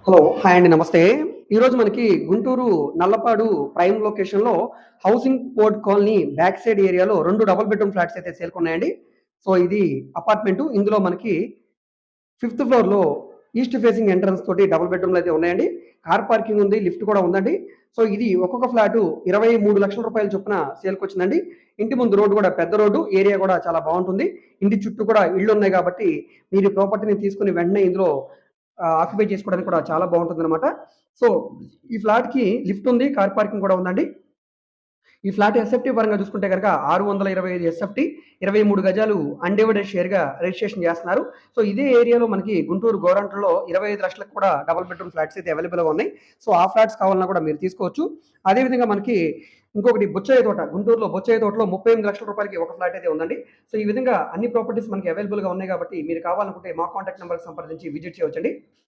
Hello! Hi అండి. నమస్తే. ఈరోజు మనకి గుంటూరు నల్లపాడు ప్రైమ్ లొకేషన్‌లో housing board colony back side ఏరియాలో 2 డబుల్ బెడ్‌రూమ్ ఫ్లాట్స్ అయితే సేల్‌కున్నాయండి. సో, ఇది అపార్ట్‌మెంటు. ఇందులో మనకి ఫిఫ్త్ ఫ్లోర్‌లో ఈస్ట్ ఫేసింగ్ ఎంట్రన్స్ తోటి డబుల్ బెడ్‌రూమ్‌లు అయితే ఉన్నాయండి. కార్ పార్కింగ్ ఉంది. లిఫ్ట్ కూడా ఉందండి. సో, ఇది ఒక్కొక్క ఫ్లాటు రూ. 23,00,000 చొప్పున సేల్‌కొచ్చిందండి. ఇంటి ముందు రోడ్డు కూడా పెద్ద రోడ్డు. ఏరియా కూడా చాలా బావుంటుంది. ఇంటి చుట్టూ కూడా ఇళ్ళున్నాయి కాబట్టి మీరు ఈ ప్రాపర్టీని తీసుకొని వెంటనే ఇందులో ఆక్యుపై చేసుకోవడానికి కూడా చాలా బావుంటుందనమాట. సో, ఈ ఫ్లాట్‌కి లిఫ్ట్ ఉంది. కార్ పార్కింగ్ కూడా ఉందండి. ఈ ఫ్లాట్ ఎస్ఎఫ్‌టీ పరంగా చూసుకుంటే గనక 625 ఎస్ఎఫ్‌టీ, 23 గజాలు అన్‌డివైడెడ్ షేర్‌గా రిజిస్ట్రేషన్ చేస్తున్నారు. సో, ఇదే ఏరియాలో మనకి గుంటూరు గోరంట్లలో 25,00,000కి కూడా డబుల్ బెడ్‌రూమ్ ఫ్లాట్స్ అయితే అవైలబుల్‌గా ఉన్నాయి. సో, ఆ ఫ్లాట్స్ కావాలన్నా కూడా మీరు తీసుకోవచ్చు. అదే విధంగా మనకి ఇంకొకటి బొచ్చయ్య తోట, గుంటూరులో బొచ్చయ్య తోటలో రూ. 38,00,000కి ఒక ఫ్లాట్ అయితే ఉందండి. సో, ఈ విధంగా అన్ని ప్రాపర్టీస్ మనకి అవైలబుల్‌గా ఉన్నాయి కాబట్టి మీరు కావాలనుకుంటే మా కాంటాక్ట్ నంబర్‌కి సంప్రదించి విజిట్ చేయవచ్చండి.